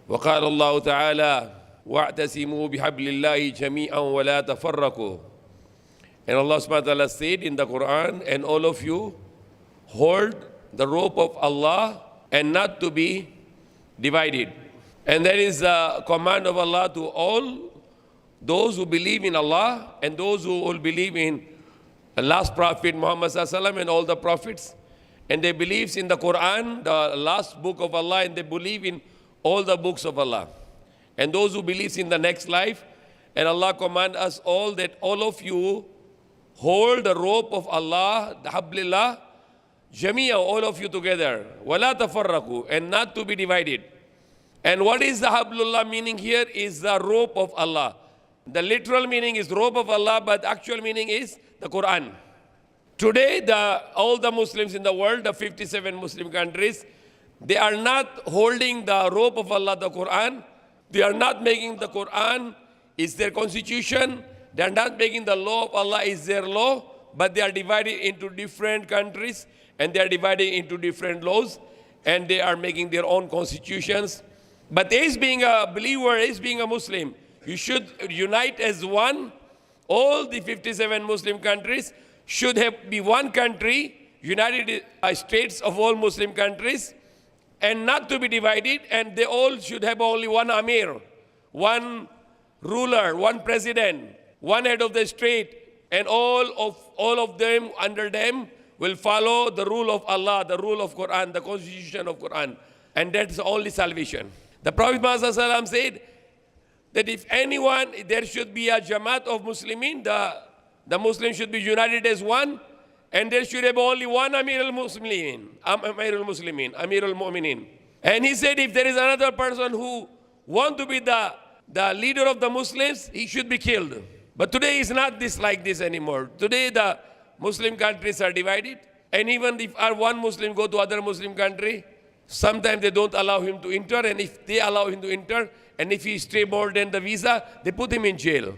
وقال الله تعالى واعتصموا بحبل الله جميعا ولا تفرقوا. And Allah subhanahu wa ta'ala said in the Quran, and all of you hold the rope of Allah and not to be divided. And that is the command of Allah to all those who believe in Allah and those who will believe in the last prophet Muhammad sallallahu alaihi wasallam and all the prophets. And they believe in the Quran, the last book of Allah, and they believe in all the books of Allah. And those who believe in the next life, and Allah command us all that all of you hold the rope of Allah, the hablillah, jamia, all of you together, wala tafarraqu, and not to be divided. And what is the hablullah meaning here is the rope of Allah. The literal meaning is rope of Allah, but the actual meaning is the Quran. Today, all the Muslims in the world, the 57 Muslim countries, they are not holding the rope of Allah, the Quran. They are not making the Quran is their constitution. They are not making the law of Allah is their law, but they are divided into different countries, and they are divided into different laws, and they are making their own constitutions. But as being a believer, as being a Muslim, you should unite as one. All the 57 Muslim countries should be one country, United States of all Muslim countries, and not to be divided, and they all should have only one Amir, one ruler, one president, one head of the state, and all of them under them will follow the rule of Allah, the rule of Quran, the constitution of Quran, and that's the only salvation. The Prophet Muhammad said that if anyone, there should be a Jamaat of Muslimin, the Muslims should be united as one, and there should have only one Amir al-Muslimin, Amir al-Mu'minin. And he said if there is another person who wants to be the leader of the Muslims, he should be killed. But today is not like this anymore. Today the Muslim countries are divided, and even if one Muslim go to other Muslim country, sometimes they don't allow him to enter, and if they allow him to enter, and if he stay more than the visa, they put him in jail.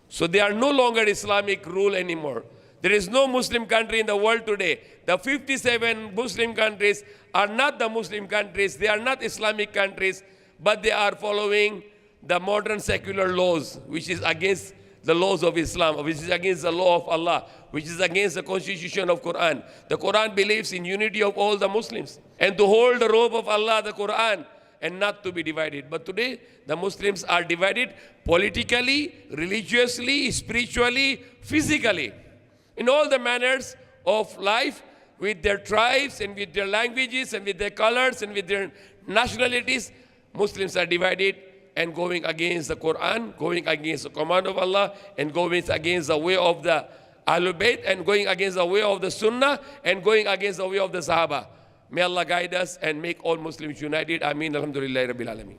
So they are no longer Islamic rule anymore. There is no Muslim country in the world today. The 57 Muslim countries are not the Muslim countries. They are not Islamic countries, but they are following the modern secular laws, which is against the laws of Islam, which is against the law of Allah, which is against the constitution of Quran. The Quran believes in unity of all the Muslims, and to hold the rope of Allah, the Quran, and not to be divided. But today, the Muslims are divided politically, religiously, spiritually, physically, in all the manners of life, with their tribes and with their languages and with their colors and with their nationalities. Muslims are divided and going against the Quran, going against the command of Allah, and going against the way of the Ahlul Bayt, and going against the way of the Sunnah, and going against the way of the Sahaba. May Allah guide us and make all Muslims united. Ameen. Alhamdulillah Rabbil Alameen.